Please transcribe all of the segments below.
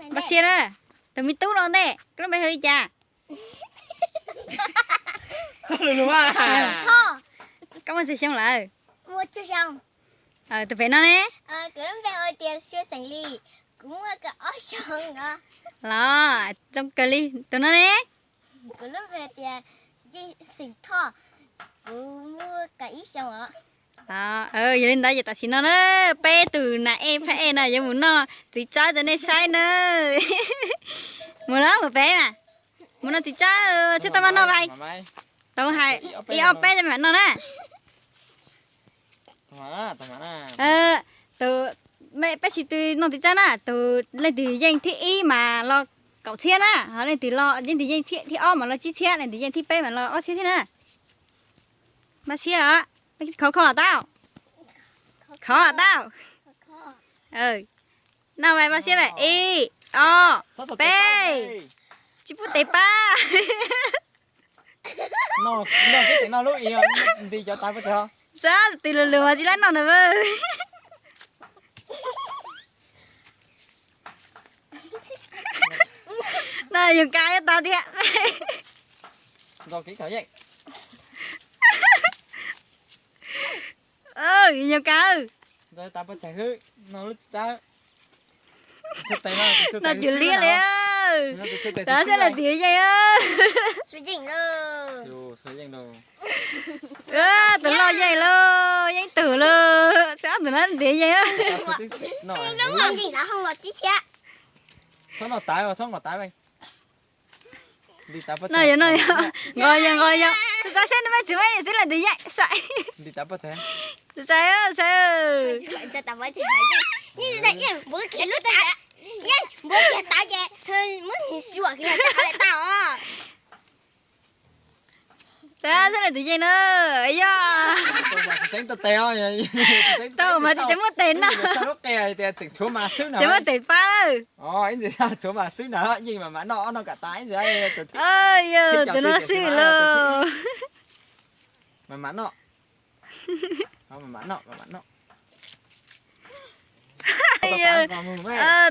bà xe đó tụi mình tú đâu đây cái nó bay hơi cha sao luôn à Thò. cảm ơn sự xong lại Mua chưa xong. tụi phải nó nè Cái nó về ơi tiền siêu sành ly. Cũng cái ớt xong đó. lo trong cờ ly tụi nó nè Cái nó về tiền gì xịn thò. Cũng mua cái ít xong đó. đó giờ lên đây giờ ta xin nó đó bé từ nãy em phải em này giờ muốn nó thì cho từ đây sai nữa muốn nó một bé mà muốn nó thì cho chứ tao ăn nó vậy tao hay đi ao bé cho mẹ nó nè từ mẹ bé chỉ từ nó thì cho nè từ lên từ danh thi y mà lo cậu chia nè họ lên từ lo danh từ danh thi o mà lo chi chia lên từ danh thi bé mà lo o chia thế nè mà chia à khó khó tao khó tao nào mày mà chia mày y o b chỉ bút tép ba nó cái tiếng nó lúc ý đi cho tao bắt cho sao từ lừa mà chỉ lấy nó nữa vơ này dùng cái tao đi ạ rồi cái vậy dùng cái rồi tao bắt chạy hư nó lúc tao nó chịu lia liền đó sẽ là tiếng vậy á Suy dình rồi. dù sấy dành đồ tự lo vậy luôn giấy tử luôn sao tụi nó tiếng vậy á nó Đúng rồi, dình là không là chí xe. xong nó tái vào xong nó tái mày đi tao bắt này ngồi giờ sao xem nó mới chửi mày sẽ là tiếng vậy sai đi tao bắt chạy sao Cho tao mới chơi nhưng mà em muốn kiện lúc tao em muốn kiện tao vậy thôi muốn thì sủa khi mà tao lại tao sao sẽ là tiếng vậy nữa ấy da tránh tao tèo vậy tao mà chỉ chấm một tiền đâu sao nó kè thì chỉnh chỗ mà xứ nào chấm một tiền ba đâu anh gì sao chỗ mà xứ nào nhưng mà nó cả tái gì ấy ơi giờ tụi nó xì luôn mà mắn nó không mà mắn nó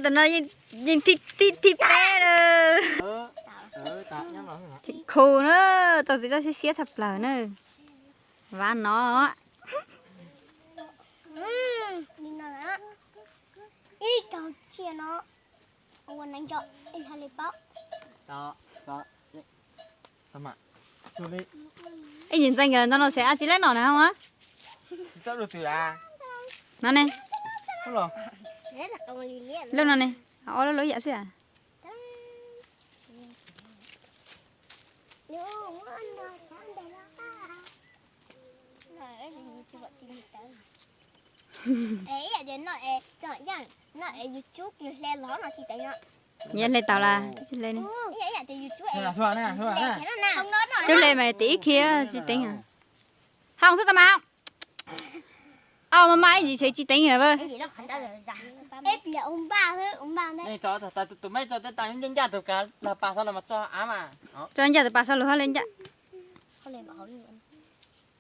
tụi nó nhìn thịt bé rồi khô nữa tao sẽ cho xé sập lở nữa và nó đi nào đó ý cầu chia nó ông còn đánh chọn anh hai lấy bóc đó tao mà xuống đi ấy nhìn danh rồi nó sẽ chỉ lấy nó này không á tao được từ à nó này không rồi thế là ông đi liền lúc nào này ó nó lối dạ xí à ấy à đến nội chọn rằng nội YouTube như lên nó chỉ thấy nó nhìn lên tàu là chỉ lên đi ấy à từ YouTube thôi là thôi nè không nói nói chú lên mày tí kia chỉ tính à không số tao mà mà mai gì sẽ chỉ tính hả vợ gì nó khẩn đó là em là ông ba đấy này cho tụi mấy cho tao nhân gia tụi cả là bà sao là mà cho ám à cho anh giờ tụi bà sao lừa hết lên chứ không lên bảo hỏi luôn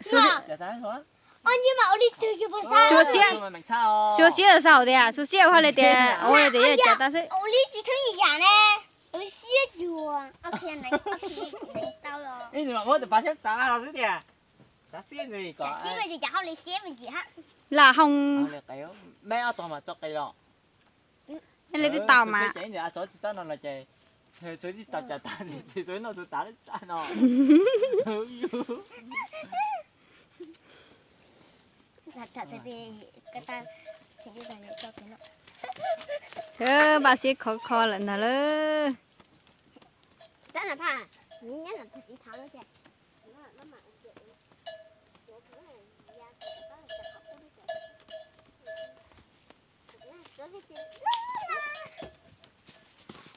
số chả thấy hả nhưng mà ông đi từ cái bao xa số xía ở sau đấy à số xía hoa lên tiền ô lên tiền chả ta sẽ ông đi chỉ thấy gì cả nè ông xía chùa ok này tao rồi cái gì mà mỗi tụi bà xếp trả là thế kìa trả xếp gì có xía mình gì chả không lấy xía mình gì hết là không bé ở tòa mà cho cây đó nên lấy cái tàu mà chạy nhà chỗ chỉ nó là chạy thời số chỉ tàu trả ta thì số nó số trả nó thật thì cái ta chỉ như vậy cho cái nó thế bà sẽ khó lần nào nữa rất là pha nhưng nhất là thật chỉ tháo nó kìa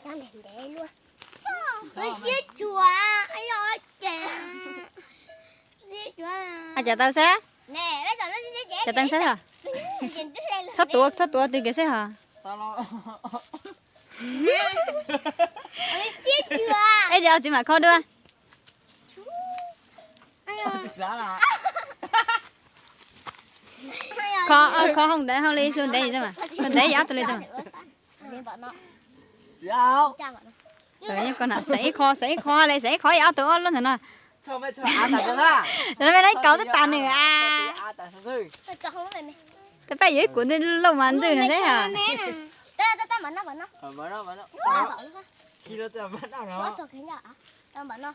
đang để luôn nó xiết chùa ai ơi chè xiết chùa chả tao sẽ nè bây giờ nó sẽ chả tăng sẽ hả sát tua thì cái sẽ hả tao lo nó xiết chùa ấy đeo chỉ mà khó đưa giá là khó không để không lên xuống đây chứ mà xuống đây giá tôi lên rồi Sao? cha mà Rồi con nào sấy kho lại sấy kho áo tụi luôn rồi nè. Cho mày cho à tao cho ra. Rồi mày lấy cậu tới tàn nữa à. À tao thôi. cho không mày mày Tôi phải dưới cuốn lên lâu mà ăn từ này thế hả? ta mở nó Mở nó. mở nó Khi nó tao bắt đầu nó nó. cho cái nhà ta mở nó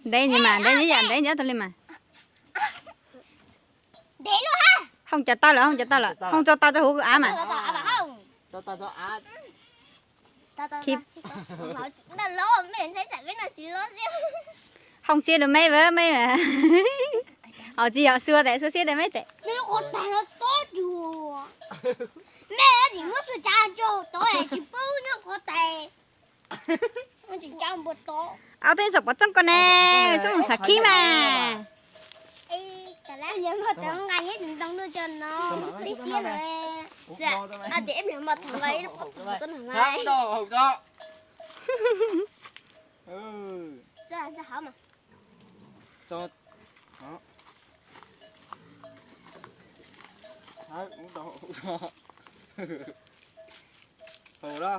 Đây nhưng mà đây như vậy đấy nhớ tôi lên mà. để luôn ha Không cho tao là không cho tao cho hú á mà. tao bảo không Cho tao cho à. tao Khi- nó lố mình thấy chẳng biết là chỉ lố riêng Không chia được mấy với mấy mà. Họ chỉ họ xưa tại xưa chia được mấy tệ. nó con tay nó tốt rồi mẹ chỉ muốn sự cha cho tôi chỉ bố nó có tay nó chỉ cho một tổ Áo tên sọc vào trong con nè, xong một sạc khí mà. ê cả lá nhưng mà tao ngay nhất tao đưa cho nó tí xíu rồi dạ để em mà thằng ấy nó có thằng con thằng Sao này đâu hộp đó. Ừ. ra hả mà Cho đó. Đấy, uống đồ hổ ra.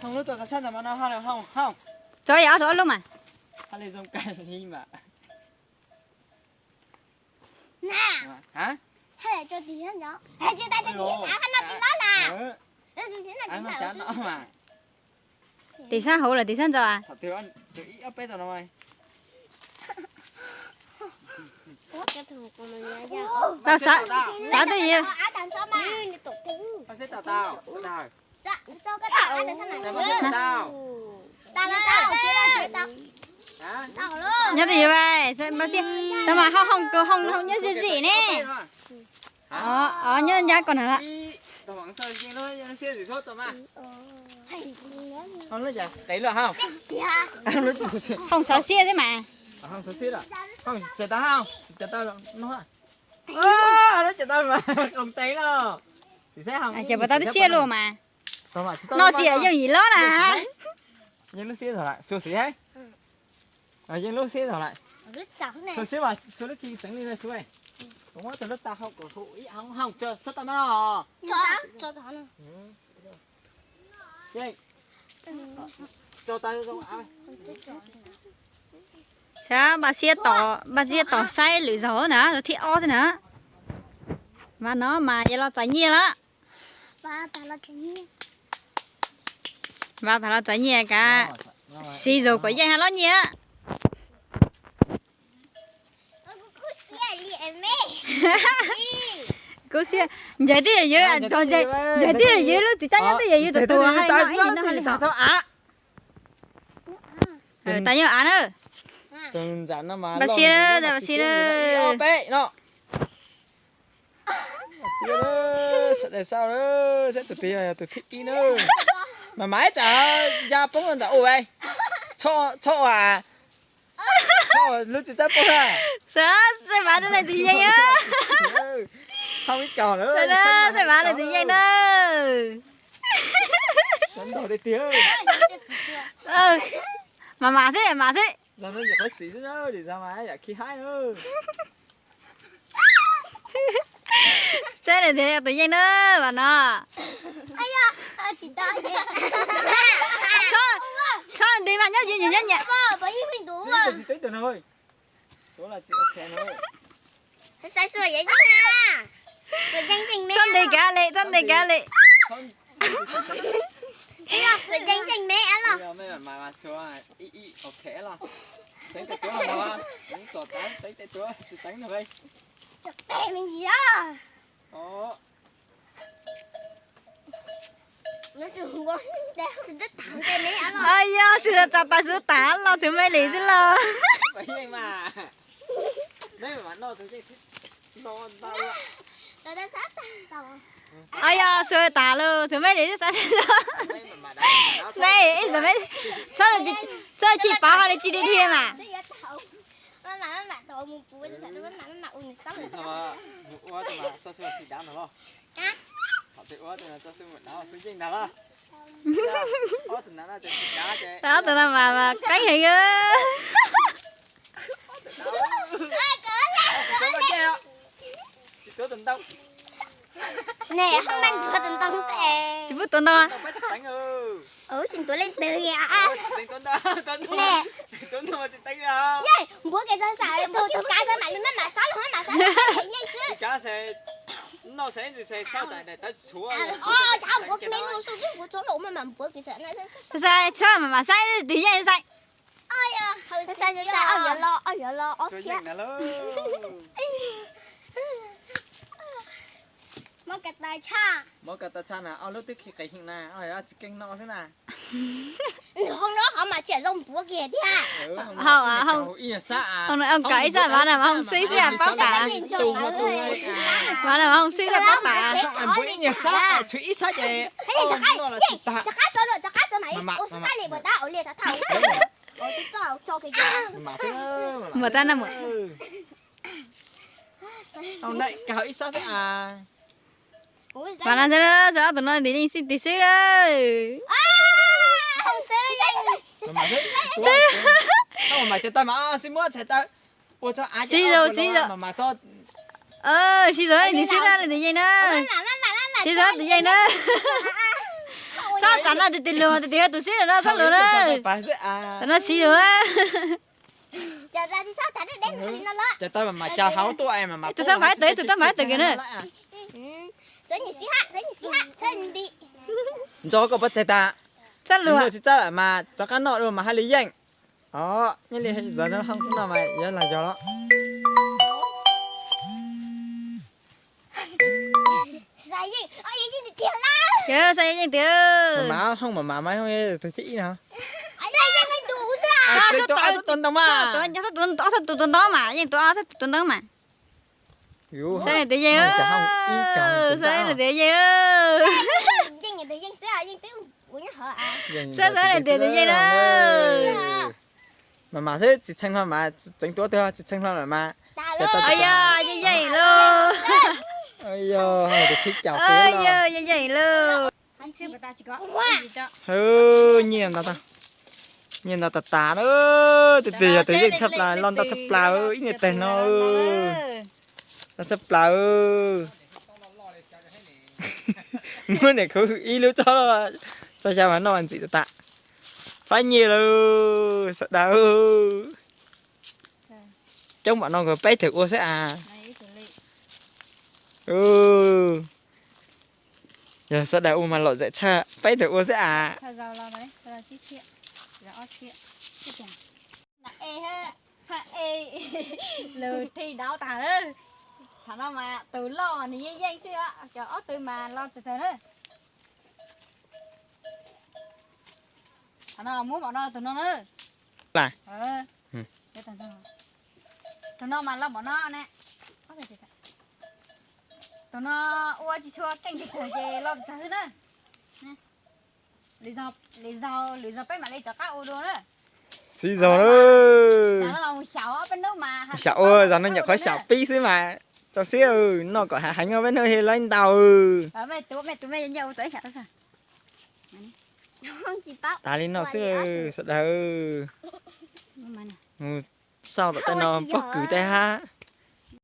Không nó cho sao mà nó không. Cho áo thôi luôn mà. Hắn lên trong cây đi mà. nè Hả? hay là cho tí hết nhỏ hay chưa ta cho tí hết sáng nó chỉ nói là Ừ. nó chỉ là Ăn chỉ nó là chán nó mà. Tỷ sao hú là tỷ sao rồi à? Thật thiếu ăn sự ít ấp bê tao mày. cái thằng của mình nha Tao sợ tới gì? á đằng sau mà tụt Tao sẽ tao. dạ sau cái tao á đằng sau Này này mà tao. tao Hả? tao luôn Nhớ gì vậy? Sao mà xin? Tao mà không nhớ gì nè. Nhớ nhá còn hả? Tao vẫn soi riêng thôi, nó sẽ gì sốt tao mà. hay Không nó dạ, đấy là không? dạ Không sợ xia thế mà. Không sốt xít à? Không, chạy tao không? Chạy tao nó à? Nó chạy tao mà, không thấy đâu. Chị sẽ không? Chờ bà tao tới xia luôn mà. Tao mà, Nó chỉ ở gì lớn à? nhưng lúc xía rồi lại, xua xí ấy. Nhưng lúc xía rồi lại. rất trắng này Xua xí mà, xua lúc kia tránh lên đây xua ấy. Đúng rồi, từ lúc tao không cổ thụ ý, không, chờ, sốt tao mà nó. cho nó nè Chị, cho tao trong áo. Sao bà xia tỏ say lưỡi gió nữa rồi thì o thế nữa. Và nó mà vậy là trái nhiên đó. ba tao là cái gì Và thằng nó trái nhiên cả. Xì dầu của dây hay nó nhỉ? cứ xe đi em mẹ Cô xia vậy thì là dưới cho vậy thì là dưới lúc thì chắc nhắn tới dưới tụi hay nó ấy gì nó hay là á. tại nhớ án ơ. Từng dặn nó mà. Bà xia đó, bà xia đó. Bé nó. Xia đó, sợ để sao đó, sẽ tụi tí này tụi thích tí nữa. Mà mãi chả ra bóng lên ủa vậy. Cho à. Cho lúc chỉ chắc bóng à. Sao bà đây này thì vậy á? Không biết trò nữa. Sao đó, sao bà này thì vậy đó? Đánh đầu để tía. Ừ. Mà thế. Làm nó giờ có xí nữa để ra mà giờ khi hai nữa. Sao này thì tự nhiên đó bà nó. ai da chị ta vậy Sao đi mà nhớ gì nhỉ? bởi vì mình đủ Chị mà tự tới từ thôi. Đó là chị ok thôi. sai sửa vậy chứ nha sửa danh trình mẹ Thân đi cả lệ. Không. sửa danh trình mẹ là Bây giờ mấy bạn mà xưa ý ok là. Tránh tay túa là mà. Đúng trò tránh tay túa, chị tránh được đây. tệ mình gì đó Đó. nó đừng có đeo rất thẳng tay mẹ là Ai da, sửa chặt ta sửa tả lo thứ mấy lý chứ lo. Vậy vậy mà. Đấy mà nó từ cái nó tao ạ. nó đã sát tao Ai da, sửa tả lo thứ mấy lý chứ sao? Đấy mà đã. Mấy, giờ mấy. Sao chị bảo họ để chị đi thêm mà. mà tôi muốn vui thì sao nó ui sao rồi Sao mà ủa tao mà cho sư thì đá nó hả họ thì ủa tao cho sư một đá sư chính đá ủa tao nói là cho chị đá chứ Đó, tụi nó mà cái hình á. chị có tình đâu nè không mang thừa tình tông xe phút tuần đó Tao bắt đánh ơi. Xin tôi lên từ kìa. Đánh con đó, con đó. Nè. Con đó mà chị đánh ra. Vậy, bữa cái sao sao tôi cá cái mày lên mà sao luôn mà sao luôn vậy chứ. Chị cá sẽ nó sẽ sao tại này tới xuống. Chào bữa cái menu số chứ của số lỗ mà bữa cái sợ này. sao mà sai tự nhiên sai Ôi à, sao ở giờ lo Rồi nhanh nè lơ. Mà cái tay cha. Mỗi cái ta chăn à, ao lúc tức khi cái hình nè, ao chỉ kinh nó thế nè. Hôm đó họ mà trẻ rồng bữa kia đi à. Không. Ý là xa à. Ông nói ông cãi sao mà nào mà không suy sẽ bóc cả mà nào không suy sẽ bóc cả Không ăn bữa ý là xa à, chú ý xa vậy. Nó là chị ta. Chắc cho rồi, chắc cho mày. Ôi sao lại bữa ta ở liền thả thầu. Ôi tôi cho cái gì. Mà thế. mà ta nằm Ông này cả ít xa thế à. và làm thế đó sao tụi nó đi xin tí xíu đó Không sư vậy. Mà thế. Không mà chơi ta mà xin mua chơi ta. Ôi cho ai mà cho xin rồi tí xíu đó là tí gì nữa xin rồi tí gì nữa sao chẳng là tí lừa tí tí xíu rồi đó sao lừa đó tụi nó xin rồi Giờ ra thì sao ta để đem thì nó lỡ. chơi ta mà chào háo tụi em mà. tụi sao phải tới tụi sao phải tới kìa nữa Tới nhỉ xí hạ, chân đi. Cho có bắt chơi ta. sao Xin lừa lỗi xin lại mà cho các nọ rồi mà hay lý danh. Đó, nhưng lý giờ nó không cũng nào mày giờ là cho đó. Sao gì? Ôi gì thì tiền la. kìa sao vậy kìa Mà không mà mày không nghe tôi thích nào. Đây gì mày đủ ra. Tôi tuần đâu mà. tụi tuần đó mà nhưng tụi tuần đó mà sao này tự nhiên ơ sao này tự nhiên ơ Dân nhà tự dân sẽ dân tiếng của nhà họ à. sao này tự nhiên đó mà thế chỉ thanh hoa mà tínhตัวthôi chỉ thanh hoa là mà. ôi da như vậy luôn Ôi giời, tôi thích chào ôi luôn. da như vậy luôn anh sư bà ta chỉ có gì cho Nhìn nào ta. Nhìn nào tà nữa. Tự nhiên chấp là lon ta chấp là ơi, nghe tên nó ơi. Ta chấp là ơi. Muốn để cứ ý lưu cho nó sao mà nó ăn gì tạ. Phải nhiều luôn, sợ đau. Trong bọn nó có bé thử ô sẽ à. Giờ sợ đau mà lọt dậy cha, bé thử ô sẽ à. Thôi giàu lo đấy, rồi chi thiện, rồi ót thiện, chứ chẳng. Là ê ha, ê, lừa thi đáo tà đó. Thằng nào mà từ lo thì dây dây xíu á, cho ót từ mà lo chờ nữa. Thằng nào muốn bọn nó từ nó nữa. Là. Để thằng nào. Tụi nó mà lo bọn nó nè. Có thể thế. Tụi nó ua chỉ xua canh thịt thời về lo chờ nữa. Lý do bé mà lấy cho các ô đồ nữa. Xí rồi đó. Nó là xảo ở bên đâu mà. Xảo ơi, giờ nó nhập khỏi xảo pi xí mà. Cháu xíu nó có hành ở bên nơi lên tàu. Ở mẹ tụi mày nhau tới sao sao? Không chỉ bao. Ta lên nó xíu sợ đâu. Nhưng mà nè. Sao tụi nó bất cứ tay ha.